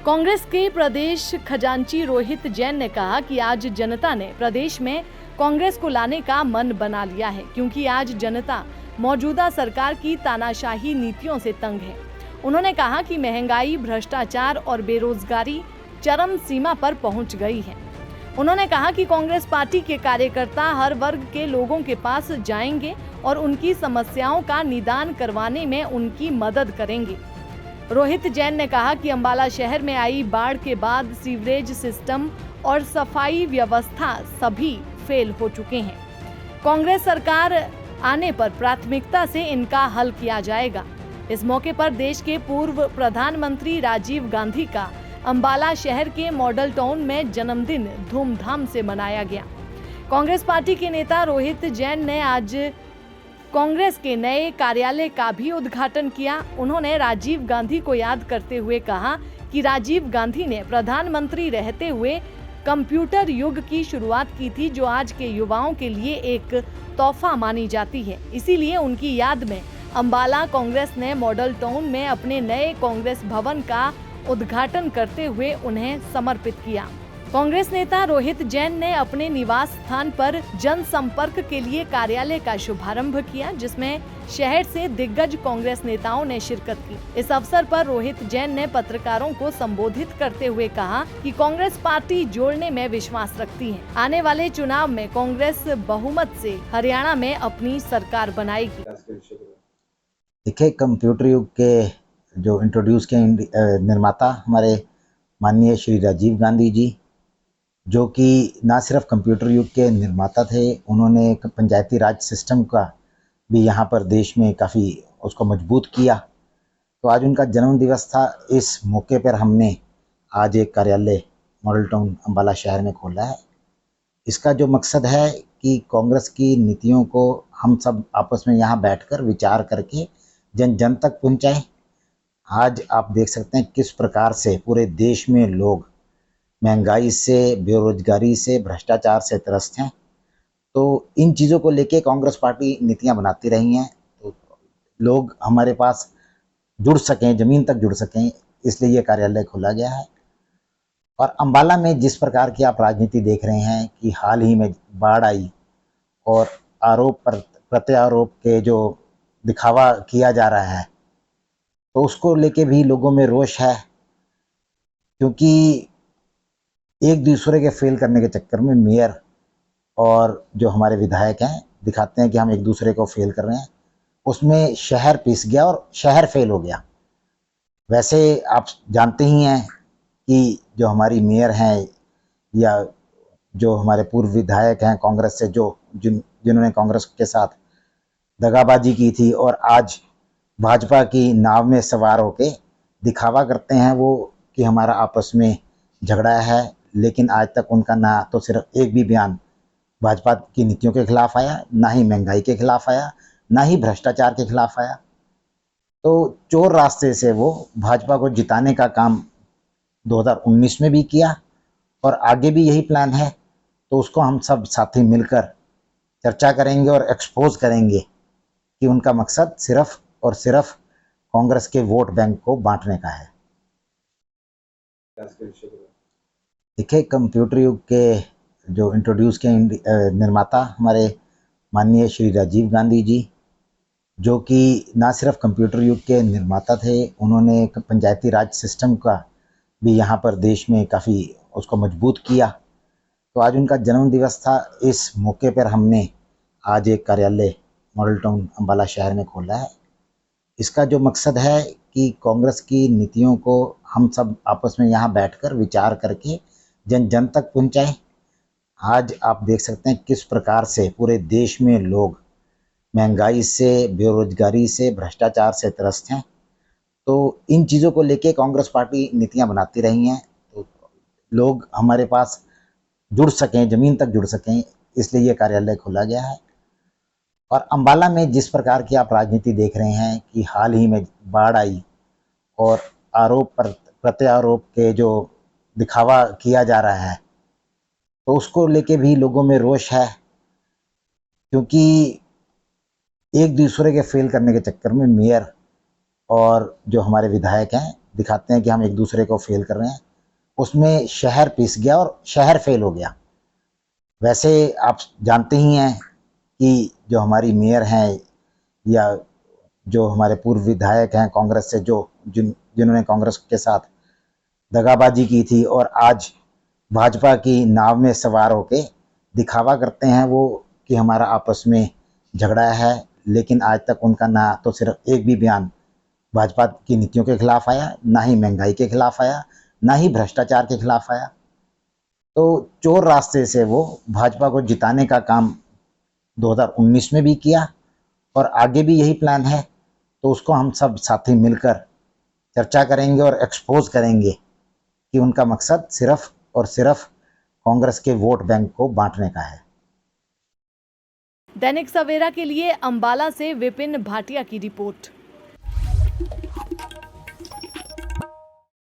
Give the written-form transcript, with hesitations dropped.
कांग्रेस के प्रदेश खजांची रोहित जैन ने कहा कि आज जनता ने प्रदेश में कांग्रेस को लाने का मन बना लिया है, क्योंकि आज जनता मौजूदा सरकार की तानाशाही नीतियों से तंग है। उन्होंने कहा कि महंगाई, भ्रष्टाचार और बेरोजगारी चरम सीमा पर पहुंच गई है। उन्होंने कहा कि कांग्रेस पार्टी के कार्यकर्ता हर वर्ग के लोगों के पास जाएंगे और उनकी समस्याओं का निदान करवाने में उनकी मदद करेंगे। रोहित जैन ने कहा कि अंबाला शहर में आई बाढ़ के बाद सीवरेज सिस्टम और सफाई व्यवस्था सभी फेल हो चुके हैं। कांग्रेस सरकार आने पर प्राथमिकता से इनका हल किया जाएगा। इस मौके पर देश के पूर्व प्रधानमंत्री राजीव गांधी का अंबाला शहर के मॉडल टाउन में जन्मदिन धूमधाम से मनाया गया। कांग्रेस पार्टी के नेता रोहित जैन ने आज कांग्रेस के नए कार्यालय का भी उद्घाटन किया। उन्होंने राजीव गांधी को याद करते हुए कहा कि राजीव गांधी ने प्रधानमंत्री रहते हुए कंप्यूटर युग की शुरुआत की थी, जो आज के युवाओं के लिए एक तोहफा मानी जाती है। इसीलिए उनकी याद में अंबाला कांग्रेस ने मॉडल टाउन में अपने नए कांग्रेस भवन का उद्घाटन करते हुए उन्हें समर्पित किया। कांग्रेस नेता रोहित जैन ने अपने निवास स्थान पर जनसंपर्क के लिए कार्यालय का शुभारंभ किया, जिसमें शहर से दिग्गज कांग्रेस नेताओं ने शिरकत की। इस अवसर पर रोहित जैन ने पत्रकारों को संबोधित करते हुए कहा कि कांग्रेस पार्टी जोड़ने में विश्वास रखती है। आने वाले चुनाव में कांग्रेस बहुमत से हरियाणा में अपनी सरकार बनाएगी। देखिए, कंप्यूटर युग के जो इंट्रोड्यूस के निर्माता हमारे माननीय श्री राजीव गांधी जी, जो कि ना सिर्फ कंप्यूटर युग के निर्माता थे, उन्होंने पंचायती राज सिस्टम का भी यहाँ पर देश में काफ़ी उसको मजबूत किया। तो आज उनका जन्म दिवस था। इस मौके पर हमने आज एक कार्यालय मॉडल टाउन अंबाला शहर में खोला है। इसका जो मकसद है कि कांग्रेस की नीतियों को हम सब आपस में यहाँ बैठकर विचार करके जन जन तक पहुँचाएं। आज आप देख सकते हैं किस प्रकार से पूरे देश में लोग महंगाई से, बेरोजगारी से, भ्रष्टाचार से त्रस्त हैं। तो इन चीज़ों को लेके कांग्रेस पार्टी नीतियां बनाती रही हैं, तो लोग हमारे पास जुड़ सकें, ज़मीन तक जुड़ सकें, इसलिए ये कार्यालय खोला गया है। और अंबाला में जिस प्रकार की आप राजनीति देख रहे हैं कि हाल ही में बाढ़ आई और आरोप प्रत्यारोप के जो दिखावा किया जा रहा है, तो उसको लेके भी लोगों में रोष है, क्योंकि एक दूसरे के फेल करने के चक्कर में मेयर और जो हमारे विधायक हैं दिखाते हैं कि हम एक दूसरे को फेल कर रहे हैं। उसमें शहर पिस गया और शहर फेल हो गया। वैसे आप जानते ही हैं कि जो हमारी मेयर हैं या जो हमारे पूर्व विधायक हैं कांग्रेस से, जिन्होंने कांग्रेस के साथ दगाबाजी की थी और आज भाजपा की नाव में सवार होके दिखावा करते हैं वो कि हमारा आपस में झगड़ा है, लेकिन आज तक उनका ना तो सिर्फ एक भी बयान भाजपा की नीतियों के खिलाफ आया, ना ही महंगाई के खिलाफ आया, ना ही भ्रष्टाचार के खिलाफ आया। तो चोर रास्ते से वो भाजपा को जिताने का काम 2019 में भी किया और आगे भी यही प्लान है। तो उसको हम सब साथी मिलकर चर्चा करेंगे और एक्सपोज करेंगे कि उनका मकसद सिर्फ और सिर्फ कांग्रेस के वोट बैंक को बांटने का है। देखिए, कंप्यूटर युग के जो इंट्रोड्यूस के निर्माता हमारे माननीय श्री राजीव गांधी जी, जो कि ना सिर्फ कंप्यूटर युग के निर्माता थे, उन्होंने पंचायती राज सिस्टम का भी यहाँ पर देश में काफ़ी उसको मजबूत किया। तो आज उनका जन्म दिवस था। इस मौके पर हमने आज एक कार्यालय मॉडल टाउन अंबाला शहर में खोला है। इसका जो मकसद है कि कांग्रेस की नीतियों को हम सब आपस में यहाँ बैठकर विचार करके जन जन तक पहुँचाएं। आज आप देख सकते हैं किस प्रकार से पूरे देश में लोग महंगाई से, बेरोजगारी से, भ्रष्टाचार से त्रस्त हैं। तो इन चीज़ों को लेके कांग्रेस पार्टी नीतियां बनाती रही हैं, तो लोग हमारे पास जुड़ सकें, ज़मीन तक जुड़ सकें, इसलिए ये कार्यालय खोला गया है। और अंबाला में जिस प्रकार की आप राजनीति देख रहे हैं कि हाल ही में बाढ़ आई और आरोप प्रत्यारोप के जो दिखावा किया जा रहा है, तो उसको लेके भी लोगों में रोष है, क्योंकि एक दूसरे के फेल करने के चक्कर में मेयर और जो हमारे विधायक हैं दिखाते हैं कि हम एक दूसरे को फेल कर रहे हैं, उसमें शहर पिस गया और शहर फेल हो गया। वैसे आप जानते ही हैं कि जो हमारी मेयर हैं या जो हमारे पूर्व विधायक हैं कांग्रेस से, जिन्होंने कांग्रेस के साथ दगाबाजी की थी और आज भाजपा की नाव में सवार होके दिखावा करते हैं वो कि हमारा आपस में झगड़ा है, लेकिन आज तक उनका ना तो सिर्फ एक भी बयान भाजपा की नीतियों के खिलाफ आया, ना ही महंगाई के खिलाफ आया, ना ही भ्रष्टाचार के खिलाफ आया। तो चोर रास्ते से वो भाजपा को जिताने का काम 2019 में भी किया और आगे भी यही प्लान है। तो उसको हम सब साथी मिलकर चर्चा करेंगे और एक्सपोज करेंगे कि उनका मकसद सिर्फ और सिर्फ कांग्रेस के वोट बैंक को बांटने का है। दैनिक सवेरा के लिए अंबाला से विपिन भाटिया की रिपोर्ट।